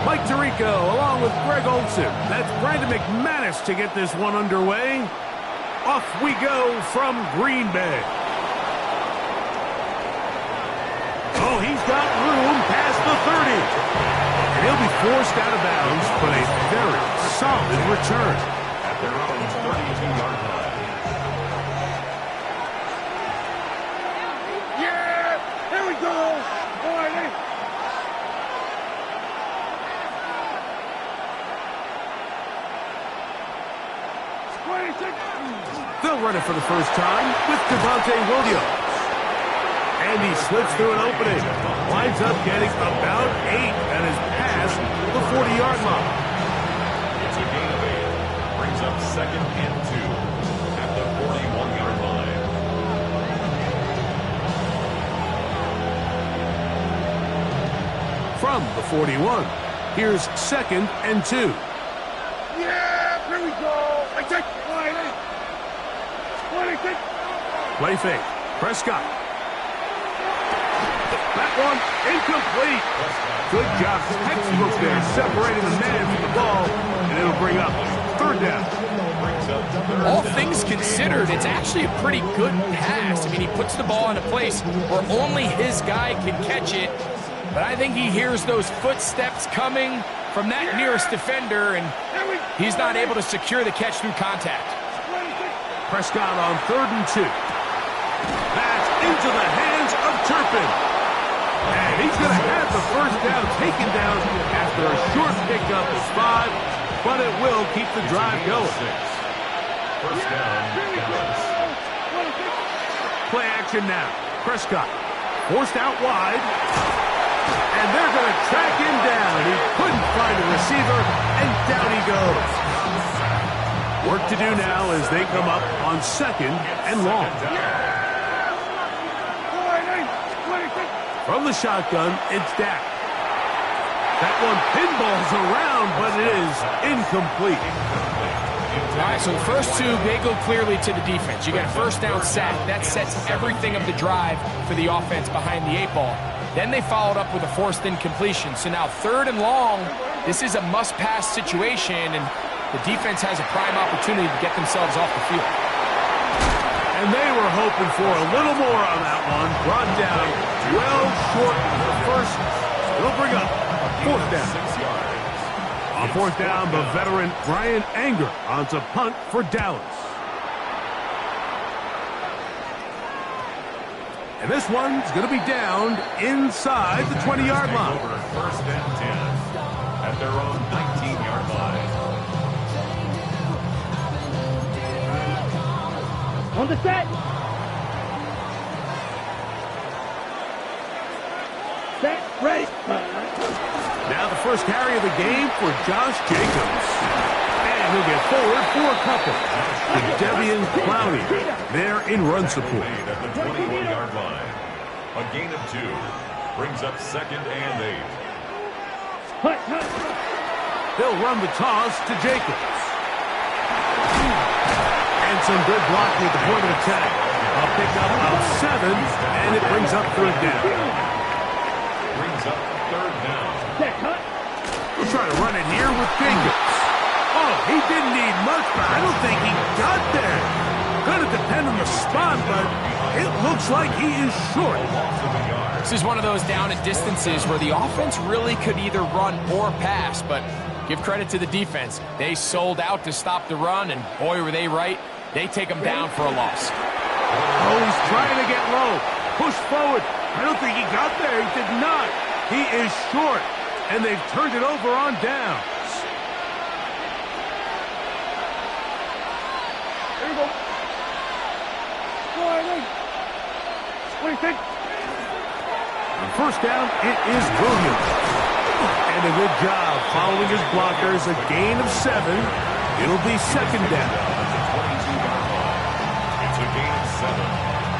Mike Tirico along with Greg Olson. That's Brandon McManus to get this one underway. Off we go from Green Bay. Oh, he's got room past the 30. And he'll be forced out of bounds, but a very solid return. At their own 32-yard line. They'll run it for the first time with Devontae Williams. And he slips through an opening. Winds up getting about 8 and is past the 40-yard line. It's a gain of 8. Brings up 2nd and 2 at the 41-yard line. From the 41, here's 2nd and 2. Yeah, here we go. I take Play fake. Prescott. That one incomplete. Good job. Textbook there, separating the man from the ball, and it'll bring up 3rd down. All things considered, it's actually a pretty good pass. I mean, he puts the ball in a place where only his guy can catch it, but I think he hears those footsteps coming from that nearest defender, and he's not able to secure the catch through contact. Prescott on 3rd and 2. That's into the hands of Turpin. And he's going to have the first down taken down after a short pickup of 5, but it will keep the drive going. First down, Dallas. Play action now. Prescott forced out wide. And they're going to track him down. He couldn't find a receiver, and down he goes. Work to do now as they come up on 2nd and long. From the shotgun, it's Dak. That one pinballs around, but it is incomplete. All right, so the first two, they go clearly to the defense. You got a first down sack. That sets everything of the drive for the offense behind the 8 ball. Then they followed up with a forced incompletion. So now 3rd and long, this is a must-pass situation, and the defense has a prime opportunity to get themselves off the field. And they were hoping for a little more on that one. Brought down well short of the first. It'll bring up 4th down. 6 yards. On 4th down, the veteran Brian Anger onto punt for Dallas. And this one's going to be downed inside the 20-yard line. Over 1st and 10 at their own 19-yard line. On the set. Set, ready. Now the first carry of the game for Josh Jacobs. And he'll get forward for a couple. To Devian Clowney there in run support. At the 21-yard line. A gain of 2. Brings up 2nd and 8. They'll run the toss to Jacobs. And some good blocking at the point of attack. A pickup of 7, and it brings up 3rd down. Brings up 3rd down. We'll try to run it here with Jacobs. Oh, he didn't need much, but I don't think he got there. Going to depend on the spot, but it looks like he is short. This is one of those down and distances where the offense really could either run or pass, but give credit to the defense. They sold out to stop the run, and boy, were they right. They take him down for a loss. Oh, he's trying to get low. Push forward. I don't think he got there. He did not. He is short, and they've turned it over on downs. There you go. What do you think? On 1st down, it is Williams. And a good job following his blockers. A gain of 7. It'll be 2nd down. It's a gain of 7.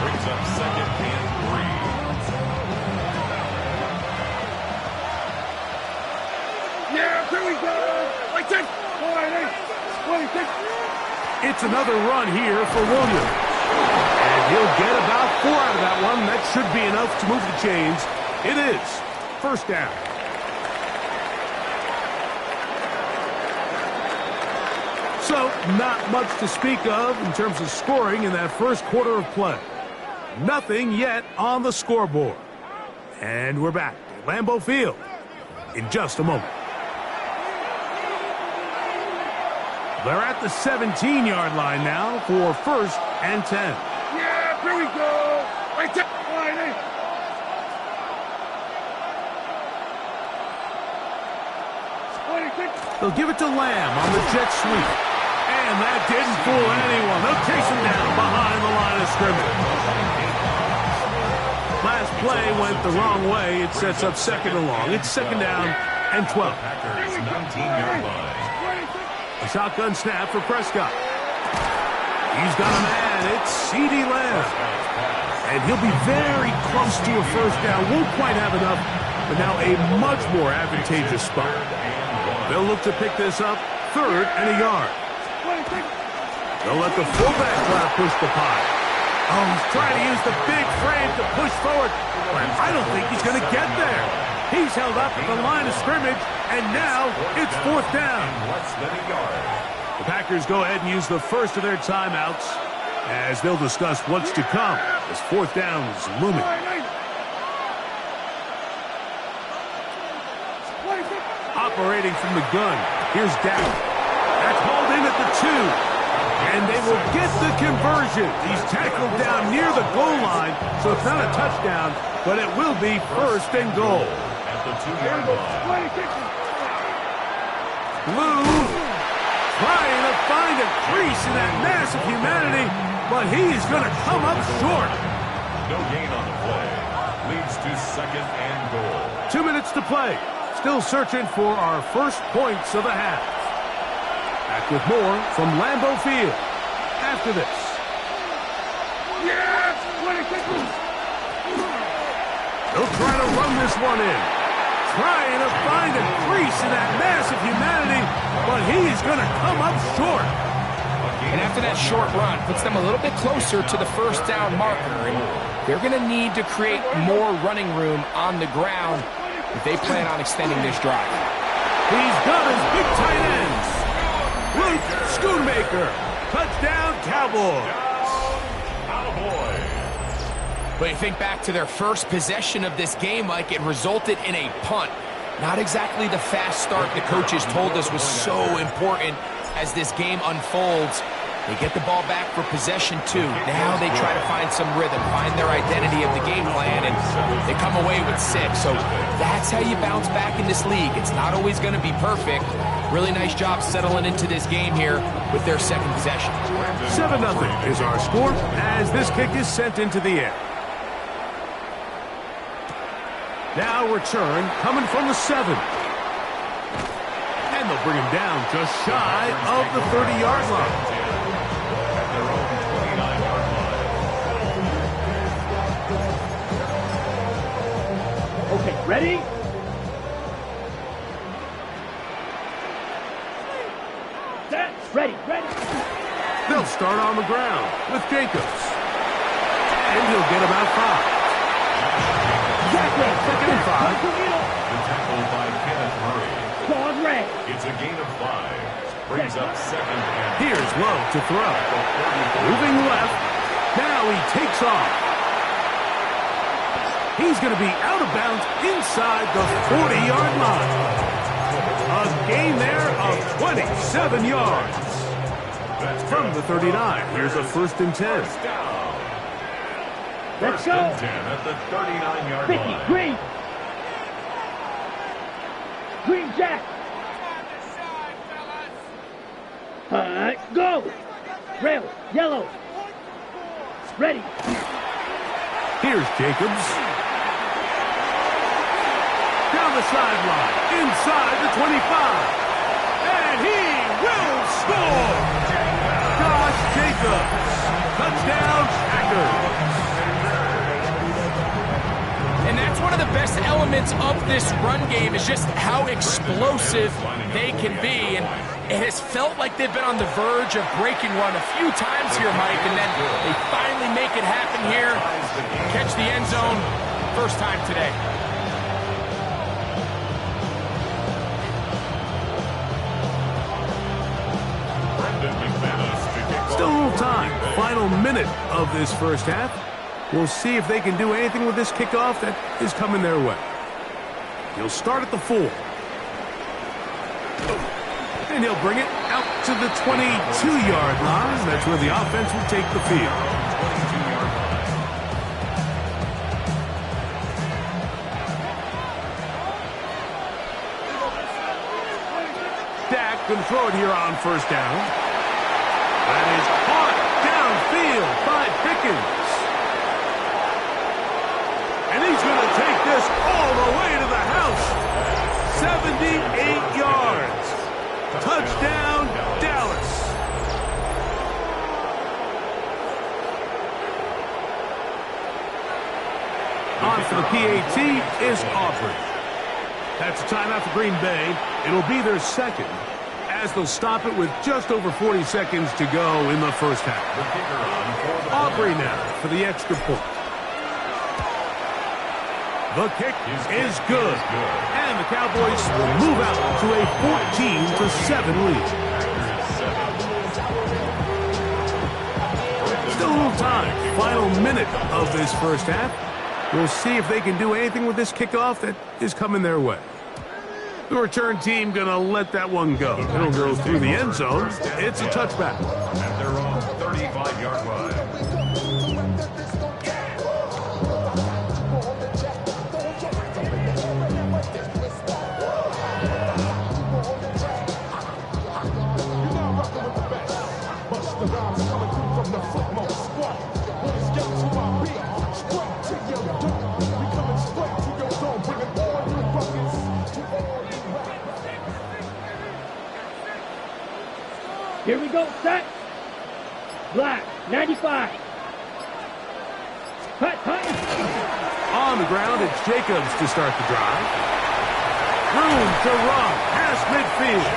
Brings up 2nd and 3. Yeah, here we go. I take. What do you think? It's another run here for Williams. And he'll get about 4 out of that one. That should be enough to move the chains. It is 1st down. So, not much to speak of in terms of scoring in that first quarter of play. Nothing yet on the scoreboard. And we're back at Lambeau Field in just a moment. They're at the 17-yard line now for 1st and 10. Yeah, here we go. Right there. They'll give it to Lamb on the jet sweep. And that didn't fool anyone. They'll chase him down behind the line of scrimmage. Last play went the wrong way. It sets up 2nd and long. It's 2nd down and 12. Packers 19-yard line. A shotgun snap for Prescott. He's got a man. It's C.D. Lamb. And he'll be very close to a 1st down. Won't quite have enough, but now a much more advantageous spot. They'll look to pick this up 3rd and a yard. They'll let the fullback flap push the pile. Oh, he's trying to use the big frame to push forward, but I don't think he's going to get there. He's held up at the line of scrimmage, and now it's 4th down. Less than a yard. The Packers go ahead and use the first of their timeouts as they'll discuss what's to come as 4th down is looming. Operating from the gun, here's Dak. That's hauled in at the 2. And they will get the conversion. He's tackled down near the goal line, so it's not a touchdown, but it will be 1st and goal. At the 2-yard line. Blue trying to find a crease in that mass of humanity, but he's going to come up short. No gain on the play. Leads to 2nd and goal. 2 minutes to play. Still searching for our first points of the half. Back with more from Lambeau Field after this. Yes! They'll try to run this one in. Trying to find a crease in that mass of humanity, but he's going to come up short. And after that short run, puts them a little bit closer to the 1st down marker. And they're going to need to create more running room on the ground if they plan on extending this drive. He's got his big tight ends. Luke Schoonmaker. Touchdown, Cowboys. But you think back to their first possession of this game, Mike, it resulted in a punt. Not exactly the fast start the coaches told us was so important as this game unfolds. They get the ball back for possession 2. Now they try to find some rhythm, find their identity of the game plan, and they come away with 6. So that's how you bounce back in this league. It's not always going to be perfect. Really nice job settling into this game here with their 2nd possession. 7-0 is our score as this kick is sent into the air. Now return coming from the 7. And they'll bring him down just shy of the 30-yard line. At their own 29-yard line. Okay, ready? Set. Ready. They'll start on the ground with Jacobs. And he'll get about 5. Exactly. 2nd and 5. The tackle by Kenneth Murray. Dog red. It's a gain of 5. Brings up 2nd and... Here's Love to throw. Moving left. Now he takes off. He's going to be out of bounds inside the 40-yard line. A gain there of 27 yards. From the 39, here's a 1st and 10. Let's 1st go. and 10 at the 39-yard 50. line. Green. Green Jack. Go. Red. Yellow. Ready. Here's Jacobs. Down the sideline, inside the 25. And he will score! Josh Jacobs. Touchdown, Packers. And that's one of the best elements of this run game is just how explosive they can be. And it has felt like they've been on the verge of breaking one a few times here, Mike, and then they finally make it happen here. Catch the end zone, first time today. minute of this first half. We'll see if they can do anything with this kickoff that is coming their way. He'll start at the 4. And he'll bring it out to the 22-yard line. That's where the offense will take the field. Dak can throw it here on first down. That is caught downfield by Pickens. And he's going to take this all the way to the house. 78 yards. Touchdown, Dallas. On for the PAT is Aubrey. That's a timeout for Green Bay. It'll be their second, as they'll stop it with just over 40 seconds to go in the first half. Aubrey now for the extra point. The kick is good. And the Cowboys will move out to a 14-7 lead. Still a little time. Final minute of this first half. We'll see if they can do anything with this kickoff that is coming their way. The return team going to let that one go. It'll go through the end zone. It's a touchback. At their own 35-yard line. Here we go, set. Black, 95. Cut. On the ground, it's Jacobs to start the drive. Room to run past midfield.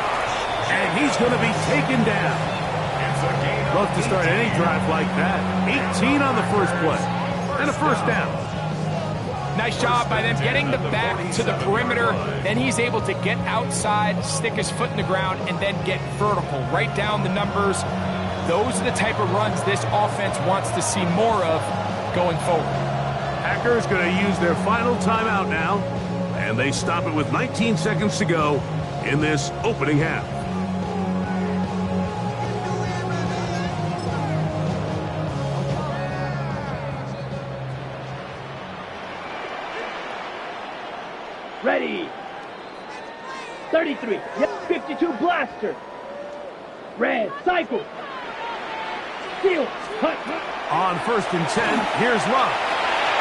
And he's going to be taken down. Love to start any drive like that. 18 on the first play. And a first down. Nice job by them getting the back to the perimeter. Then he's able to get outside, stick his foot in the ground, and then get vertical. Right down the numbers. Those are the type of runs this offense wants to see more of going forward. Packers going to use their final timeout now. And they stop it with 19 seconds to go in this opening half. Ready. 33. Yep, 52 blaster. Red, cycle. Seal. Cut. On 1st and 10, here's Love.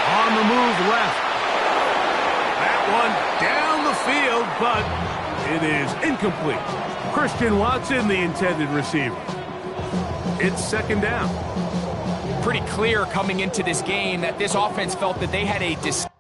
On the move left. That one down the field, but it is incomplete. Christian Watson, the intended receiver. It's second down. Pretty clear coming into this game that this offense felt that they had a distinct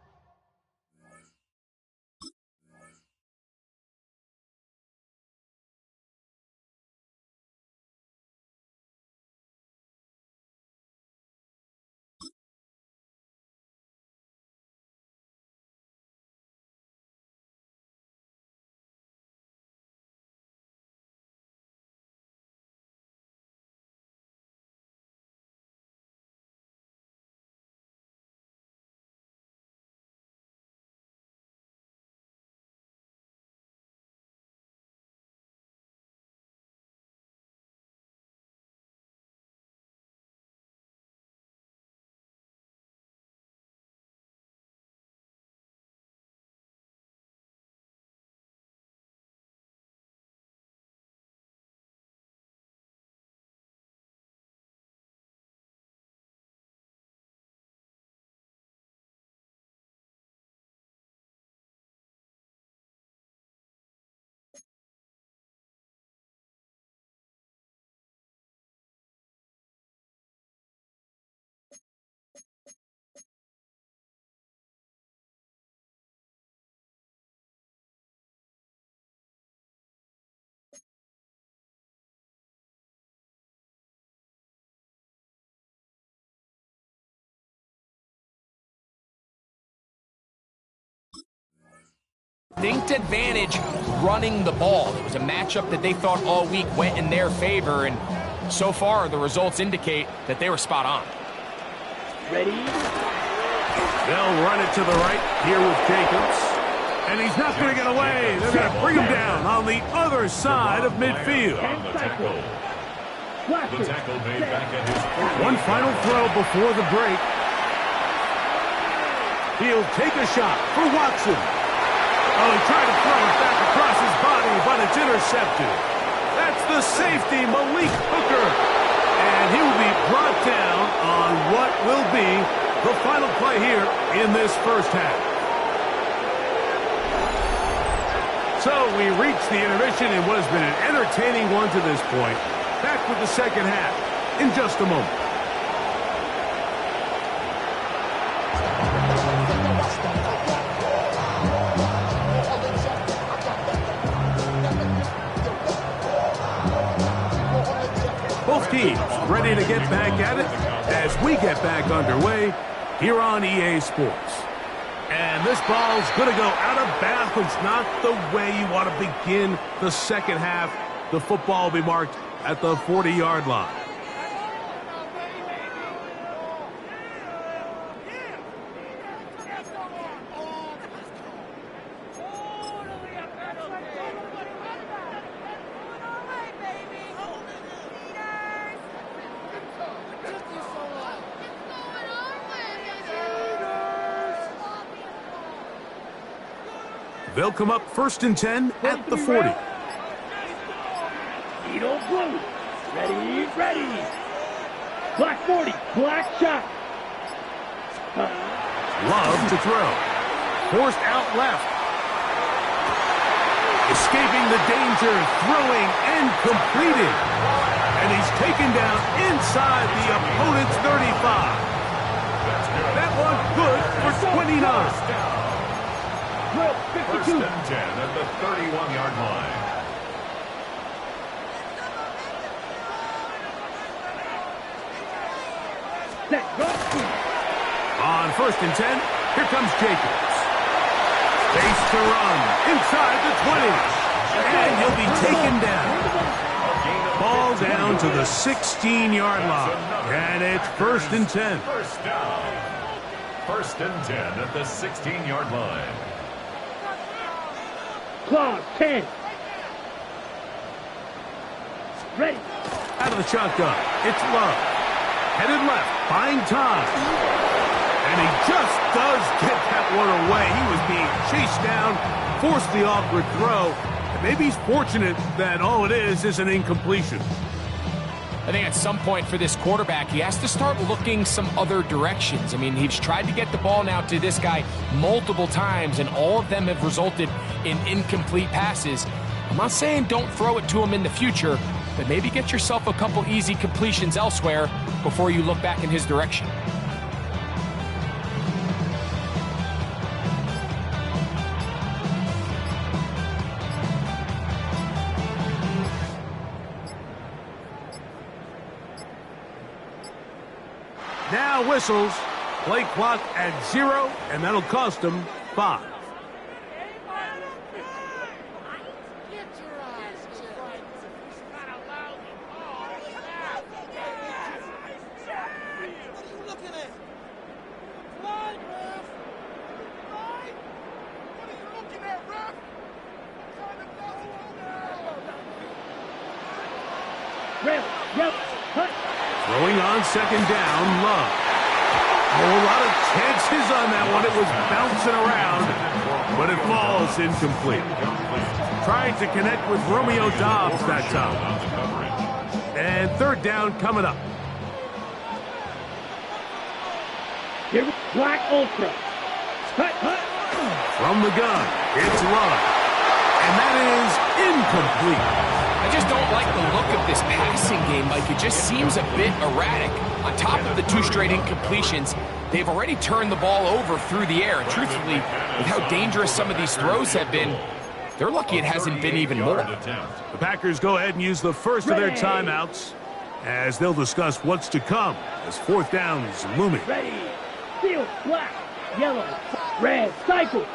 advantage running the ball. It was a matchup that they thought all week went in their favor, and So far, the results indicate that they were spot on. Ready? They'll run it to the right here with Jacobs. And he's not going to get away. They're going to bring him down on the other side of midfield. The tackle. The tackle made back at his One final throw before the break. He'll take a shot for Watson. Oh, he tried to throw it back across his body, but it's intercepted. That's the safety, Malik Hooker. And he will be brought down on what will be the final play here in this first half. So we reach the intermission in what has been an entertaining one to this point. Back with the second half in just a moment. Both teams ready to get back at it as we get back underway here on EA Sports. And this ball's going to go out of bounds, not the way you want to begin the second half. The football will be marked at the 40-yard line. They'll come up 1st and 10 at the 40. Edo blue. Ready, ready. Black 40, black shot. Love to throw. Forced out left. Escaping the danger, throwing and completing. And he's taken down inside the opponent's 35. That one good for 29. First and 10 at the 31-yard line. On 1st and 10, here comes Jacobs. Face to run inside the 20. And he'll be taken down. Ball down to the 16-yard line. And it's 1st and 10. First down. 1st and 10 at the 16-yard line. Clock 10. Ready. Out of the shotgun, it's Love. Headed left, buying time. And he just does get that one away. He was being chased down, forced the awkward throw. And maybe he's fortunate that all it is an incompletion. I think at some point for this quarterback, he has to start looking some other directions. I mean, he's tried to get the ball now to this guy multiple times, and all of them have resulted in incomplete passes. I'm not saying don't throw it to him in the future, but maybe get yourself a couple easy completions elsewhere before you look back in his direction. Now whistles, play clock at 0, and that'll cost him 5. Throwing on 2nd down, Love. A lot of chances on that one. It was bouncing around, but it falls incomplete. Trying to connect with Romeo Dobbs that time. And 3rd down coming up. Here, Black Ultra. Hut, hut. From the gun, it's Love. And that is incomplete. I just don't like the look of this passing game, Mike. It just seems a bit erratic. On top of the 2 straight incompletions, they've already turned the ball over through the air. And truthfully, with how dangerous some of these throws have been, they're lucky it hasn't been even more. The Packers go ahead and use the first of their timeouts as they'll discuss what's to come as 4th down is looming. Ready. Field, black, yellow, red, cycle.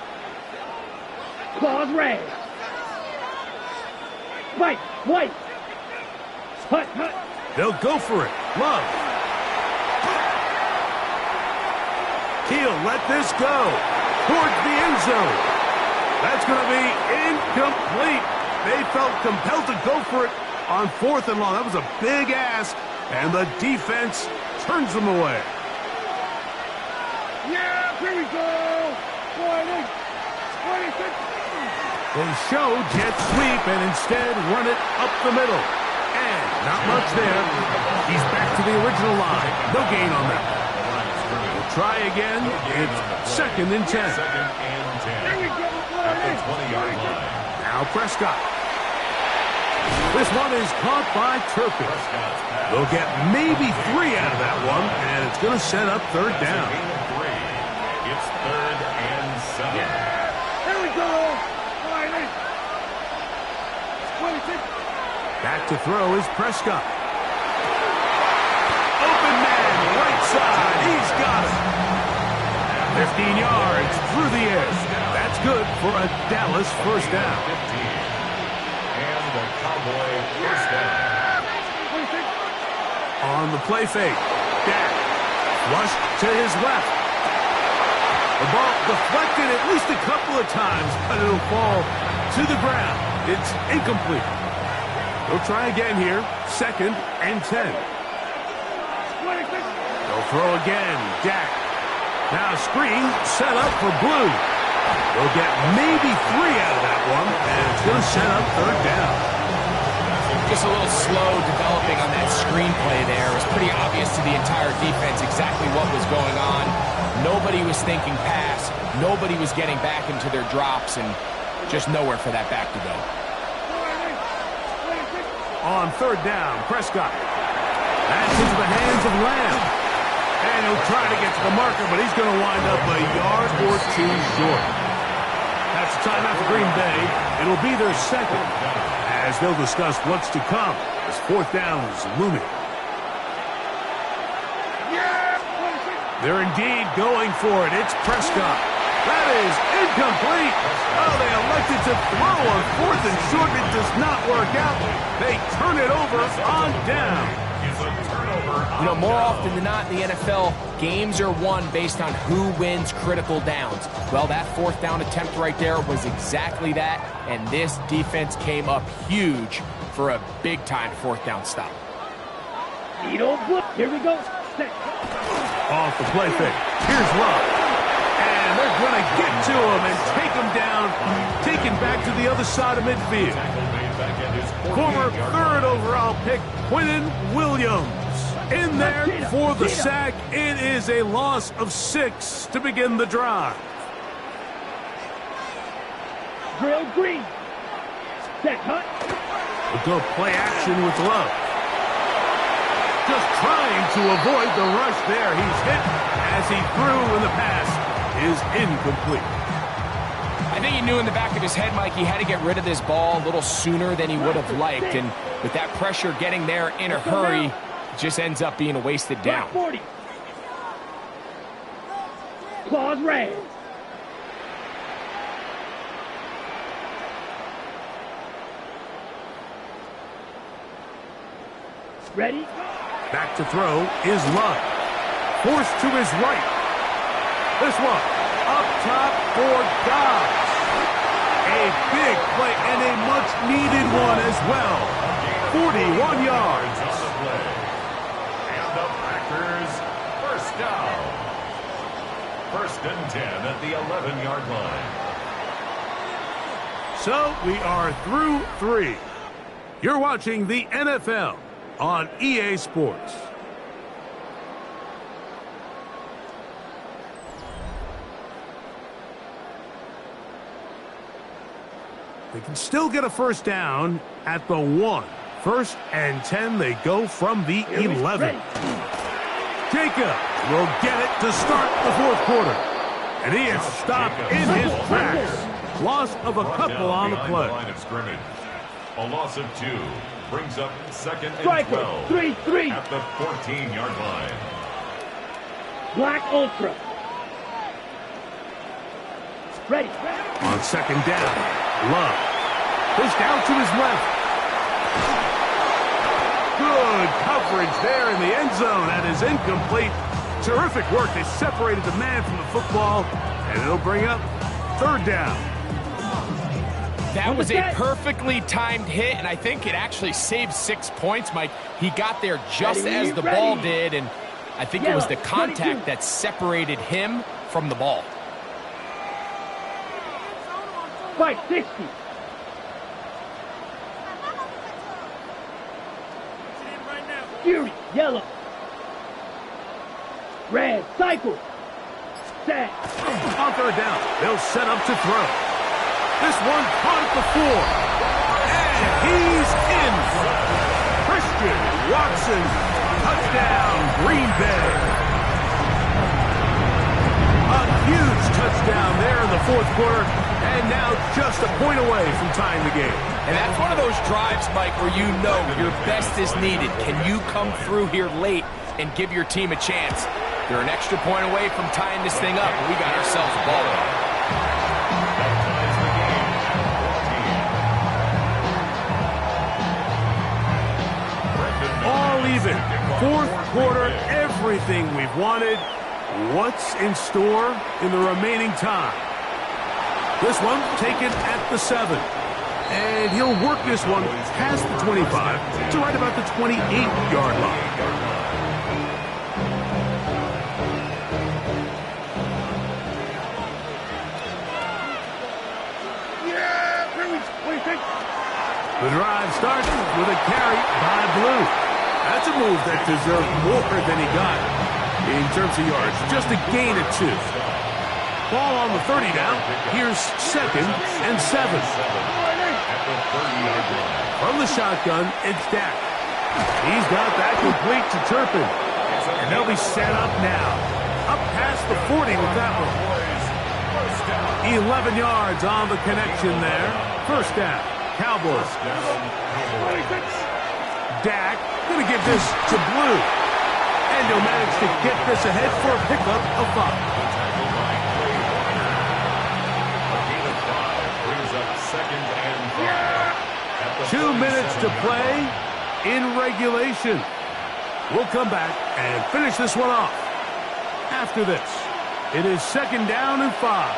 Claws, red. White, white. Hut, hut. They'll go for it. Love. He'll let this go towards the end zone. That's going to be incomplete. They felt compelled to go for it on 4th and long. That was a big ask, and the defense turns them away. Yeah, here we go. 26. They show jet sweep and instead run it up the middle. And not much there. He's back to the original line. No gain on that. We'll try again. It's 2nd and 10. 2nd and 10. Here we go. At the 20-yard line. Now Prescott. This one is caught by Turpin. They'll get maybe 3 out of that one, and it's going to set up 3rd down. It's 3rd and 7. Here we go. 26. Back to throw is Prescott. Open man, right side. He's got it. 15 yards through the air. That's good for a Dallas first down. 15. And the Cowboy first down. 26. On the play fake. Dak. Flush to his left. The ball deflected at least a couple of times, but it'll fall to the ground. It's incomplete. They'll try again here. 2nd and 10. 26. They'll throw again. Dak. Now screen set up for Blue. They'll get maybe 3 out of that one, and it's going to set up 3rd down. Just a little slow developing on that screenplay there. It was pretty obvious to the entire defense exactly what was going on. Nobody was thinking pass. Nobody was getting back into their drops, and just nowhere for that back to go. On 3rd down, Prescott. That's into the hands of Lamb. And he'll try to get to the marker, but he's going to wind up a yard or 2 short. That's a timeout for Green Bay. It'll be their 2nd, as they'll discuss what's to come as 4th down is looming. They're indeed going for it. It's Prescott. That is incomplete. Oh, they elected to throw on 4th and short. It does not work out. They turn it over on down. You know, more often than not in the NFL, games are won based on who wins critical downs. Well, that 4th down attempt right there was exactly that, and this defense came up huge for a big-time 4th down stop. Needle blip. Here we go. Set. Off the play fake. Here's Love. And they're going to get to him and take him down, taken back to the other side of midfield. Former 3rd overall pick, Quinnen Williams, in there for the sack. It is a loss of 6 to begin the drive. Drill green. Set hunt. We'll go play action with Love. Just trying to avoid the rush there. He's hit as he threw, and the pass is incomplete. I think he knew in the back of his head, Mike, he had to get rid of this ball a little sooner than he would have liked. And with that pressure getting there in a hurry, it just ends up being a wasted down. 40. Claws red. Ready? Back to throw is Love. Forced to his right. This one up top for Dobbs. A big play and a much-needed one as well. 41 yards. On the play. And the Packers first down. 1st and 10 at the 11-yard line. So we are through 3. You're watching the NFL on EA Sports. They can still get a first down at the 1. 1st and 10, they go from the 11. Jacob will get it to start the 4th quarter. And he is stopped in his tracks. Loss of a couple on the play. Line of scrimmage. A loss of 2 brings up 2nd and Striker. 12 3-3. at the 14-yard line. Black Ultra. Ready. On 2nd down, Love. Pushed out to his left. Good coverage there in the end zone. That is incomplete. Terrific work. They separated the man from the football, and it'll bring up third down. That was a perfectly timed hit, and I think it actually saved 6 points, Mike. He got there just as the ball did, and I think it was the contact that separated him from the ball. 560. Fury, yellow. Red, cycle. Set. On third down, they'll set up to throw. This one caught at the 4. And he's in. Christian Watson, touchdown, Green Bay. A huge touchdown there in the fourth quarter, and now just a point away from tying the game. And that's one of those drives, Mike, where you know your best is needed. Can you come through here late and give your team a chance? They're an extra point away from tying this thing up, and we got ourselves a ball game. All even. Fourth quarter, everything we've wanted. What's in store in the remaining time? This one taken at the 7. And he'll work this one past the 25 to right about the 28-yard line. The drive starts with a carry by Blue. That's a move that deserved more than he got in terms of yards. Just a gain of 2. Ball on the 30 now. Here's 2nd and 7. From the shotgun, it's Dak. He's got that complete to Turpin. And they'll be set up now. Up past the 40 with that one. 11 yards on the connection there. First down. Cowboys. Dak going to give this to Blue. And he'll manage to get this ahead for a pickup of 5. 2 minutes to play in regulation. We'll come back and finish this one off. After this, it is 2nd down and 5.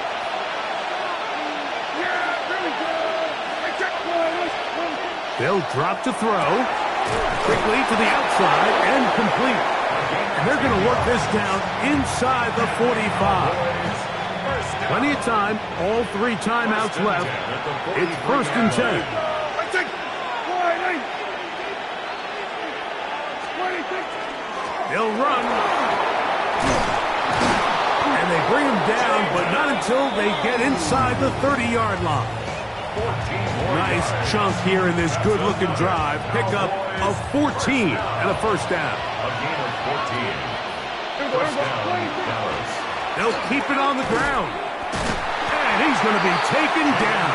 They'll drop to throw. Quickly to the outside and complete. And they're going to work this down inside the 45. Plenty of time. All 3 timeouts left. It's 1st and 10. They'll run. And they bring him down, but not until they get inside the 30-yard line. Nice chunk here in this good-looking drive. Pick up of 14 and a first down. A gain of 14. First down, Dallas. They'll keep it on the ground. And he's going to be taken down.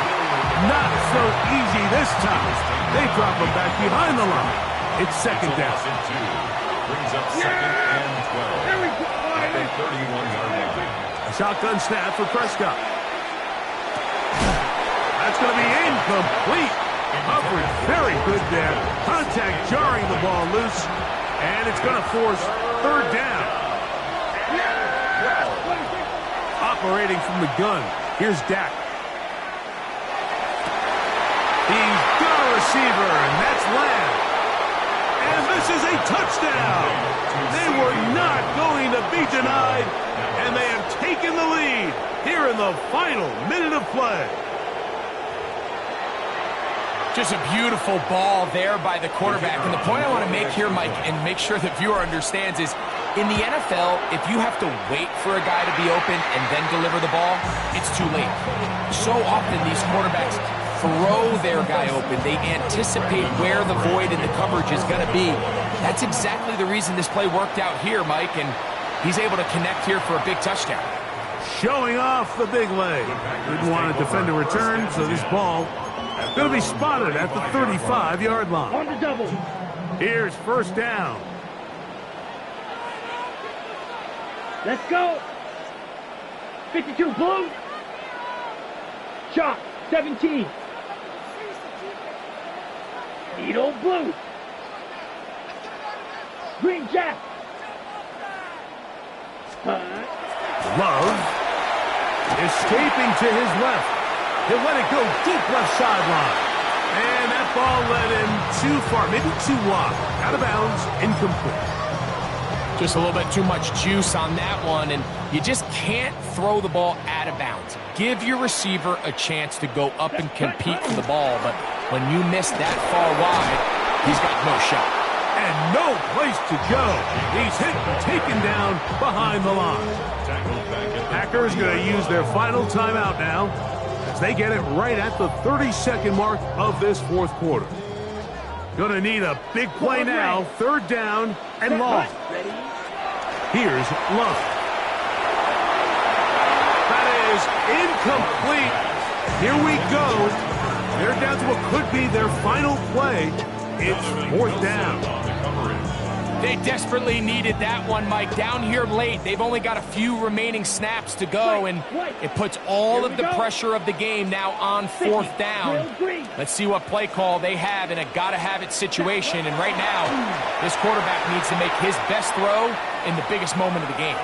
Not so easy this time. They drop him back behind the line. It's 2nd down. Brings up 2nd and 12. At the 31-yard line. A shotgun snap for Prescott. That's going to be incomplete. Coverage very good there. Contact jarring the ball loose. And it's going to force 3rd down. Operating from the gun. Here's Dak. He's got a receiver, and that's Lamb. And this is a touchdown. They were not going to be denied, and they have taken the lead here in the final minute of play. Just a beautiful ball there by the quarterback. And the point I want to make here, Mike, and make sure the viewer understands is, in the NFL, if you have to wait for a guy to be open and then deliver the ball, it's too late. So often these quarterbacks throw their guy open. They anticipate where the void in the coverage is going to be. That's exactly the reason this play worked out here, Mike, and he's able to connect here for a big touchdown. Showing off the big leg. Didn't want to defend a return, so this ball going to be spotted at the 35-yard line. On the double. Here's 1st down. Let's go. 52 Blue. Shot 17. Needle Blue. Green Jack. Love escaping to his left. He'll let it go deep left sideline. And that ball led him too far, maybe too wide. Out of bounds, incomplete. Just a little bit too much juice on that one, and you just can't throw the ball out of bounds. Give your receiver a chance to go up and compete for the ball, but when you miss that far wide, he's got no shot. And no place to go. He's hit and taken down behind the line. Packers going to use their final timeout now as they get it right at the 30-second mark of this fourth quarter. Going to need a big play now. Third down and long. Here's Love. That is incomplete. Here we go. They're down to what could be their final play. It's fourth down. They desperately needed that one, Mike. Down here late, they've only got a few remaining snaps to go, and it puts all of the pressure of the game now on fourth down. Let's see what play call they have in a gotta-have-it situation, and right now, this quarterback needs to make his best throw in the biggest moment of the game.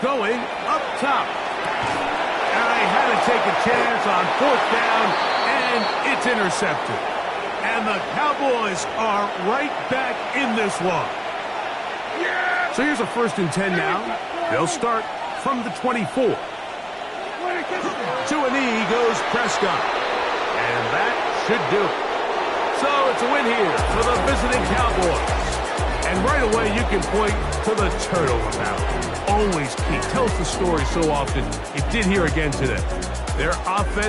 Going up top. And they had to take a chance on fourth down, and it's intercepted. And the Cowboys are right back in this one. So here's a 1st and 10 now. They'll start from the 24. To a knee goes Prescott. And that should do it. So it's a win here for the visiting Cowboys. And right away you can point to the turnover battle. Always key. Tells the story so often. It did here again today. Their offense